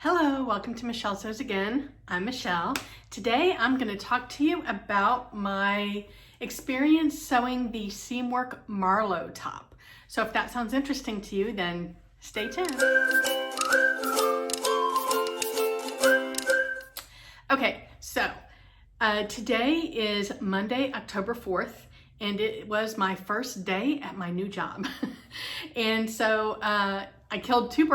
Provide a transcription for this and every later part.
Hello, welcome to Michelle Sews Again. I'm Michelle. Today I'm going to talk to you about my experience sewing the Seamwork Marlow top. So if that sounds interesting to you, then stay tuned. Okay, so today is Monday, October 4th, and it was my first day at my new job. And so I killed two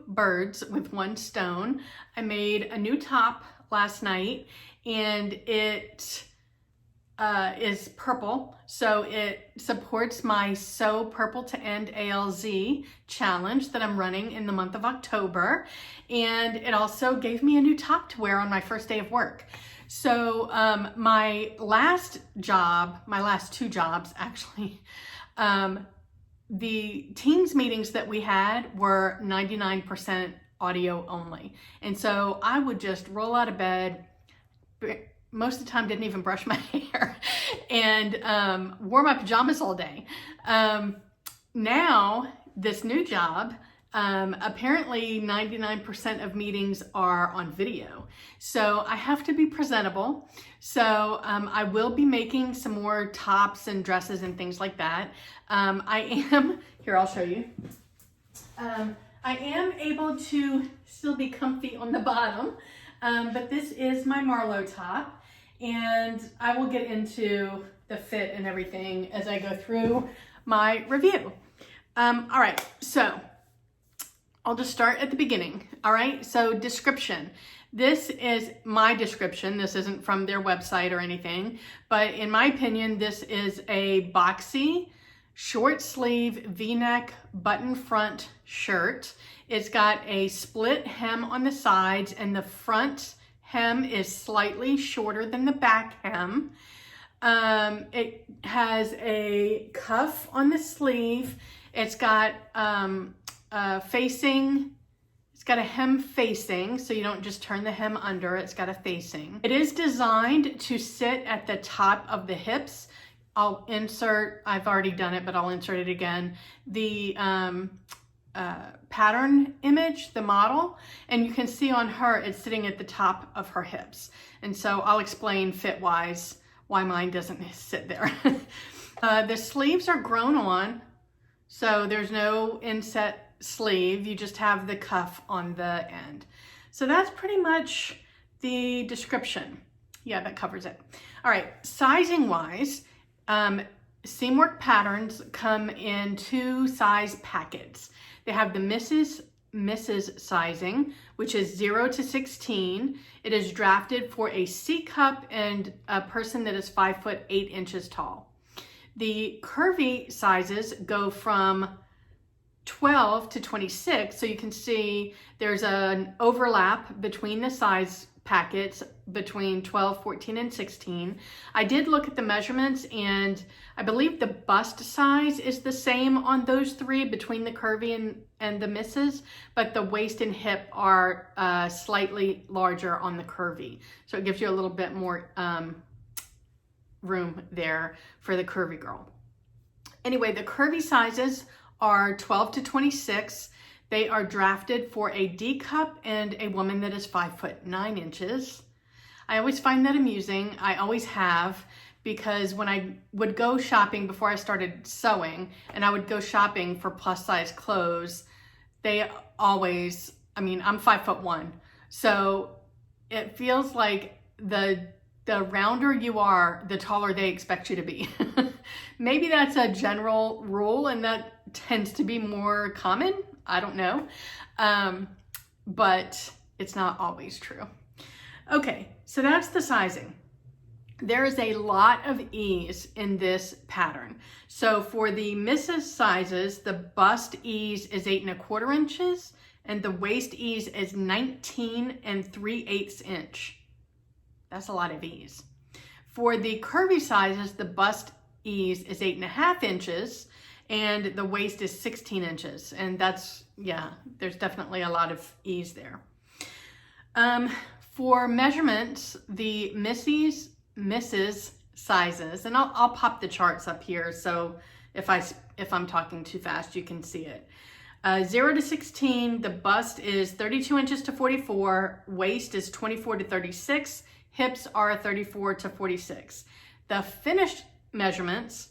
birds with one stone. I made a new top last night, and it is purple, so it supports my sewpurpletoendalz challenge that I'm running in the month of October, and it also gave me a new top to wear on my first day of work. So my last two jobs actually, the Teams meetings that we had were 99% audio only. And so I would just roll out of bed, most of the time didn't even brush my hair, and wore my pajamas all day. Now, this new job, apparently 99% of meetings are on video. So I have to be presentable. So I will be making some more tops and dresses and things like that. Here I'll show you. I am able to still be comfy on the bottom, but this is my Marlow top, and I will get into the fit and everything as I go through my review. All right, so I'll just start at the beginning. All right, so description. This is my description. This isn't from their website or anything, but in my opinion, this is a boxy, short sleeve V-neck button front shirt. It's got a split hem on the sides, and the front hem is slightly shorter than the back hem. It has a cuff on the sleeve. It's got it's got a hem facing, so you don't just turn the hem under, it's got a facing. It is designed to sit at the top of the hips. I've already done it, but I'll insert it again, the pattern image, the model, and you can see on her, it's sitting at the top of her hips. And so I'll explain fit-wise why mine doesn't sit there. The sleeves are grown on, so there's no inset sleeve, you just have the cuff on the end. So that's pretty much the description. Yeah, that covers it. All right, sizing wise, Seamwork patterns come in two size packets. They have the Mrs. sizing, which is 0 to 16. It is drafted for a C cup and a person that is 5'8" tall. The curvy sizes go from 12 to 26, so you can see there's an overlap between the size packets between 12, 14, and 16. I did look at the measurements, and I believe the bust size is the same on those three between the curvy and the misses, but the waist and hip are slightly larger on the curvy. So it gives you a little bit more room there for the curvy girl. Anyway, the curvy sizes are 12 to 26. They are drafted for a D cup and a woman that is 5'9". I always find that amusing. I always have, because when I would go shopping before I started sewing, and I would go shopping for plus size clothes, they always, I'm 5'1", so it feels like the rounder you are, the taller they expect you to be. Maybe that's a general rule, and that tends to be more common. I don't know, but it's not always true. Okay, so that's the sizing. There is a lot of ease in this pattern. So for the Mrs. sizes, the bust ease is 8 1/4 inches, and the waist ease is 19 3/8 inch. That's a lot of ease. For the curvy sizes, the bust ease is 8 1/2 inches, and the waist is 16 inches. And that's, yeah, there's definitely a lot of ease there. For measurements, the Mrs. sizes, and I'll pop the charts up here, so if I'm talking too fast, you can see it. 0 to 16, the bust is 32 inches to 44, waist is 24 to 36, hips are 34 to 46. The finished measurements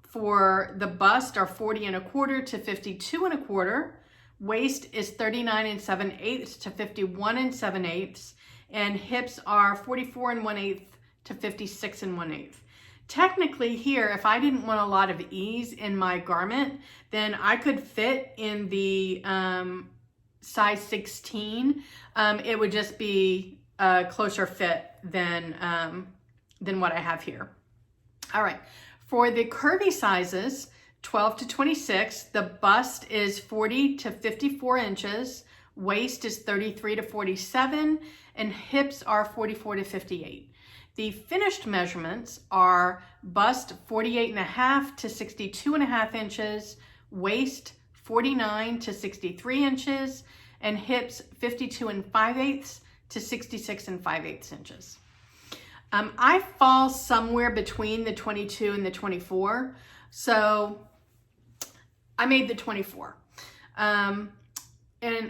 for the bust are 40 1/4 to 52 1/4, waist is 39 7/8 to 51 7/8, and hips are 44 1/8 to 56 1/8. Technically here, if I didn't want a lot of ease in my garment, then I could fit in the size 16. It would just be a closer fit than what I have here. All right, for the curvy sizes, 12 to 26, the bust is 40 to 54 inches, waist is 33 to 47, and hips are 44 to 58. The finished measurements are bust 48.5 to 62.5 inches, waist 49 to 63 inches, and hips 52 5/8 to 66 5/8 inches. I fall somewhere between the 22 and the 24, so I made the 24. And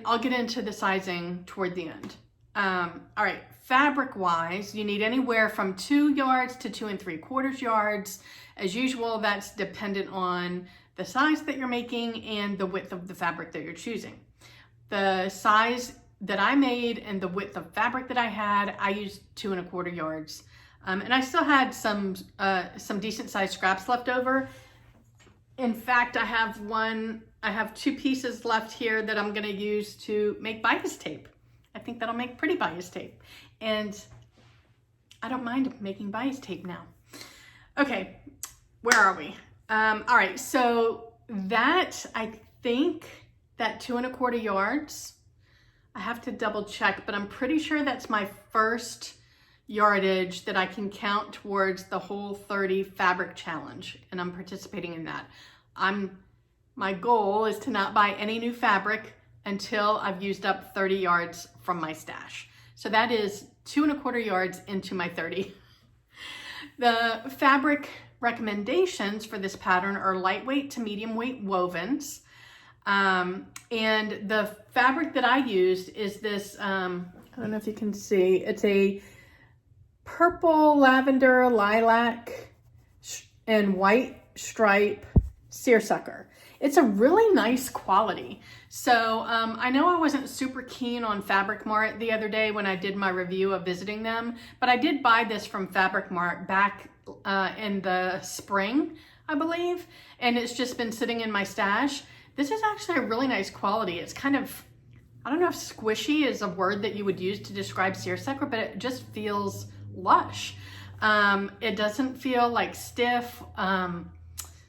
I'll get into the sizing toward the end. All right, fabric wise, you need anywhere from 2 yards to 2 3/4 yards. As usual, that's dependent on the size that you're making and the width of the fabric that you're choosing. The size that I made and the width of fabric that I had, I used 2 1/4 yards. And I still had some decent sized scraps left over. In fact, I have 2 pieces left here that I'm gonna use to make bias tape. I think that'll make pretty bias tape. And I don't mind making bias tape now. Okay, where are we? All right, so that, I think that 2 1/4 yards, I have to double check, but I'm pretty sure that's my first yardage that I can count towards the whole 30 fabric challenge, and I'm participating in that. My goal is to not buy any new fabric until I've used up 30 yards from my stash. So that is 2 1/4 yards into my 30. The fabric recommendations for this pattern are lightweight to medium weight wovens. And the fabric that I used is this, I don't know if you can see, it's a purple, lavender, lilac, and white stripe seersucker. It's a really nice quality. So I know I wasn't super keen on Fabric Mart the other day when I did my review of visiting them, but I did buy this from Fabric Mart back in the spring, I believe, and it's just been sitting in my stash. This is actually a really nice quality. It's kind of, I don't know if squishy is a word that you would use to describe seersucker, but it just feels lush. It doesn't feel like stiff.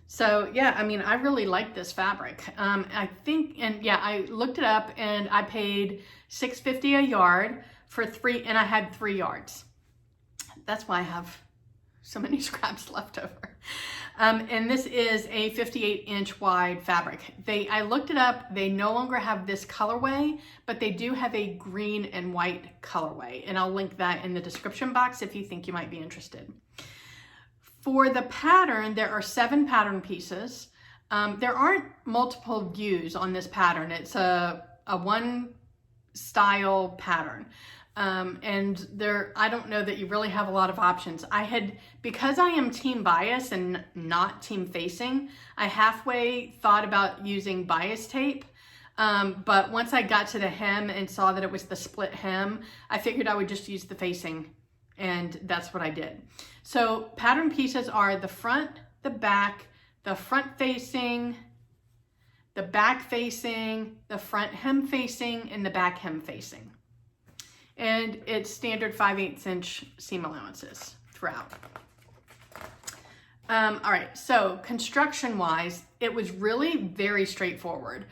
So yeah, I mean, I really like this fabric. I think, and yeah, I looked it up and I paid $6.50 a yard for 3, and I had 3 yards. That's why I have so many scraps left over. And this is a 58-inch wide fabric. I looked it up, they no longer have this colorway, but they do have a green and white colorway, and I'll link that in the description box if you think you might be interested. For the pattern, there are 7 pattern pieces. There aren't multiple views on this pattern. It's a one style pattern. And I don't know that you really have a lot of options. Because I am team bias and not team facing, I halfway thought about using bias tape. But once I got to the hem and saw that it was the split hem, I figured I would just use the facing, and that's what I did. So pattern pieces are the front, the back, the front facing, the back facing, the front hem facing, and the back hem facing. And it's standard 5/8 inch seam allowances throughout. All right, so construction wise, it was really very straightforward.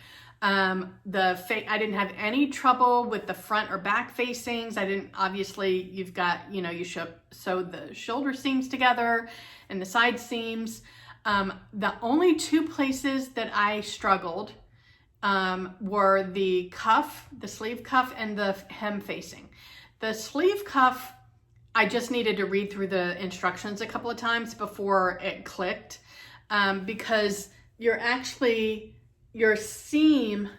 I didn't have any trouble with the front or back facings. Obviously you've got, you sew the shoulder seams together and the side seams. The only 2 places that I struggled were the cuff, the sleeve cuff, and the hem facing. The sleeve cuff, I just needed to read through the instructions a couple of times before it clicked, because your seam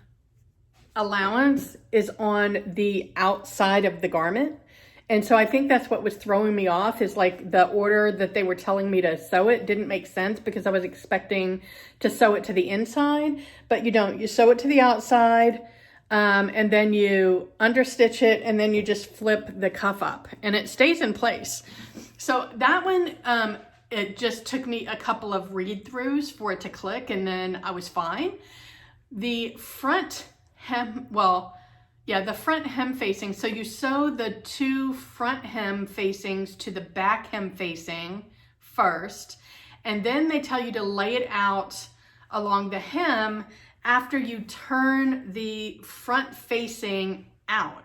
allowance is on the outside of the garment. And so I think that's what was throwing me off, is like the order that they were telling me to sew it didn't make sense, because I was expecting to sew it to the inside, but you don't. You sew it to the outside, and then you understitch it, and then you just flip the cuff up and it stays in place. So that one, it just took me a couple of read throughs for it to click, and then I was fine. The front hem, the front hem facing. So you sew the 2 front hem facings to the back hem facing first, and then they tell you to lay it out along the hem after you turn the front facing out.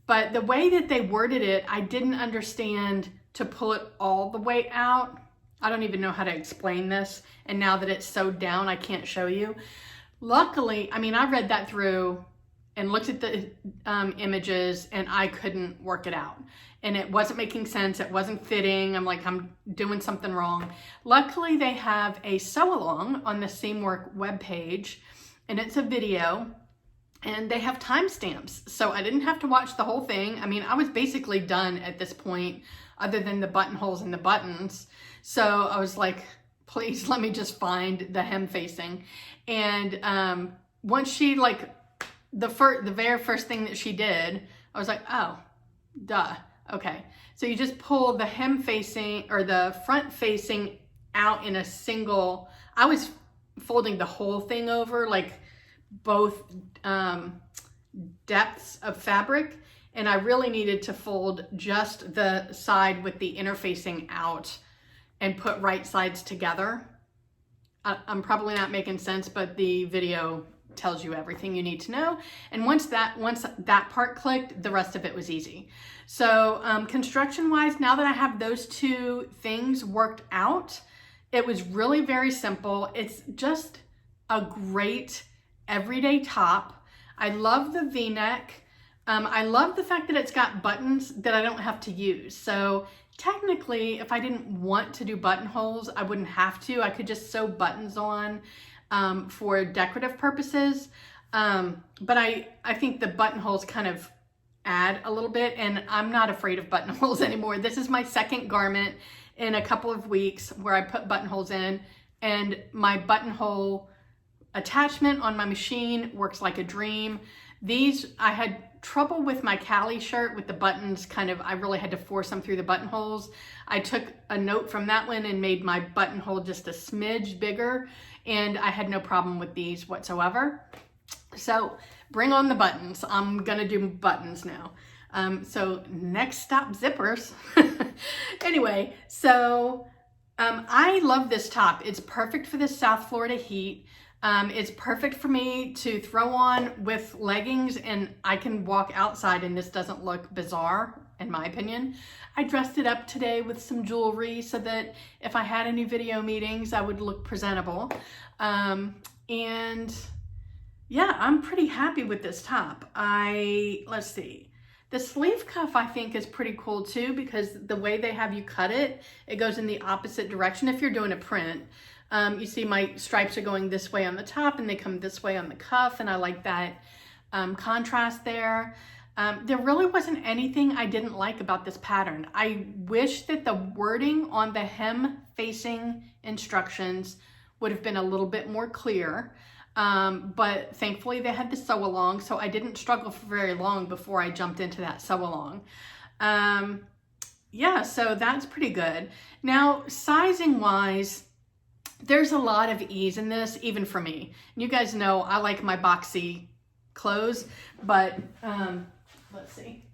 But the way that they worded it, I didn't understand to pull it all the way out. I don't even know how to explain this. And now that it's sewed down, I can't show you. Luckily, I mean, I read that through and looked at the images, and I couldn't work it out. And it wasn't making sense. It wasn't fitting. I'm like, I'm doing something wrong. Luckily, they have a sew along on the Seamwork webpage, and it's a video, and they have timestamps. So I didn't have to watch the whole thing. I mean, I was basically done at this point, other than the buttonholes and the buttons. So I was like, please let me just find the hem facing. And once she, like, the very first thing that she did, I was like, oh, duh. Okay. So you just pull the hem facing, or the front facing, out in a single. I was folding the whole thing over, like both depths of fabric, and I really needed to fold just the side with the interfacing out and put right sides together. I'm probably not making sense, but the video tells you everything you need to know. And once that part clicked, the rest of it was easy. So construction wise, now that I have those 2 things worked out, it was really very simple. It's just a great everyday top. I love the V-neck. I love the fact that it's got buttons that I don't have to use. So technically, if I didn't want to do buttonholes, I wouldn't have to. I could just sew buttons on for decorative purposes. But I think the buttonholes kind of add a little bit, and I'm not afraid of buttonholes anymore. This is my second garment in a couple of weeks where I put buttonholes in, and my buttonhole attachment on my machine works like a dream. These, I had trouble with my Cali shirt with the buttons I really had to force them through the buttonholes. I took a note from that one and made my buttonhole just a smidge bigger, and I had no problem with these whatsoever. So bring on the buttons. I'm gonna do buttons now. So next stop, zippers. Anyway, so I love this top. It's perfect for the South Florida heat. It's perfect for me to throw on with leggings, and I can walk outside and this doesn't look bizarre, in my opinion. I dressed it up today with some jewelry so that if I had any video meetings, I would look presentable. And yeah, I'm pretty happy with this top. Let's see. The sleeve cuff I think is pretty cool too, because the way they have you cut it, it goes in the opposite direction if you're doing a print. You see my stripes are going this way on the top and they come this way on the cuff, and I like that contrast there. There really wasn't anything I didn't like about this pattern. I wish that the wording on the hem facing instructions would have been a little bit more clear, but thankfully they had the sew along, so I didn't struggle for very long before I jumped into that sew along. Yeah, so that's pretty good. Now, sizing wise, there's a lot of ease in this, even for me. You guys know I like my boxy clothes, but let's see.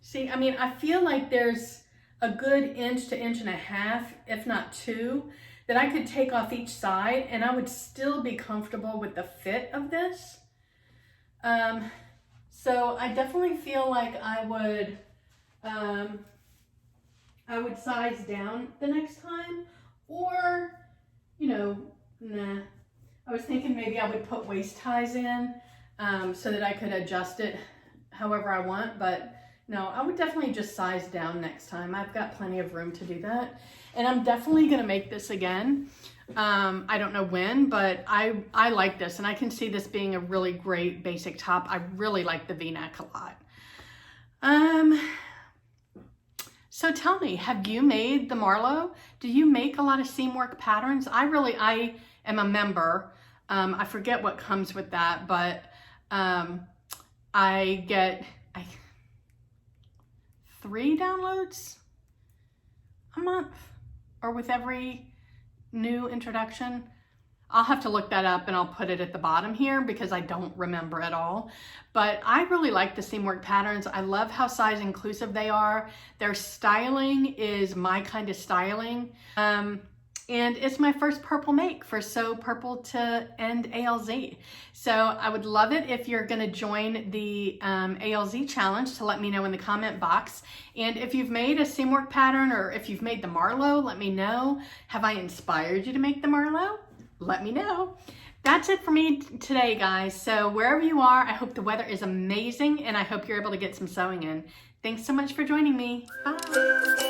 See, I mean, I feel like there's a good inch to inch and a half, if not 2, that I could take off each side and I would still be comfortable with the fit of this. So I definitely feel like I would size down the next time, or, you know, nah. I was thinking maybe I would put waist ties in so that I could adjust it however I want, but No, I would definitely just size down next time. I've got plenty of room to do that. And I'm definitely going to make this again. I don't know when, but I like this, and I can see this being a really great basic top. I really like the V-neck a lot. So tell me, have you made the Marlow? Do you make a lot of Seamwork patterns? I am a member. I forget what comes with that, but I get 3 downloads a month, or with every new introduction. I'll have to look that up and I'll put it at the bottom here because I don't remember at all. But I really like the Seamwork patterns. I love how size inclusive they are. Their styling is my kind of styling. And it's my first purple make for sewpurpletoendalz. So I would love it if you're gonna join the ALZ challenge to let me know in the comment box. And if you've made a Seamwork pattern, or if you've made the Marlow, let me know. Have I inspired you to make the Marlow? Let me know. That's it for me today, guys. So wherever you are, I hope the weather is amazing, and I hope you're able to get some sewing in. Thanks so much for joining me. Bye.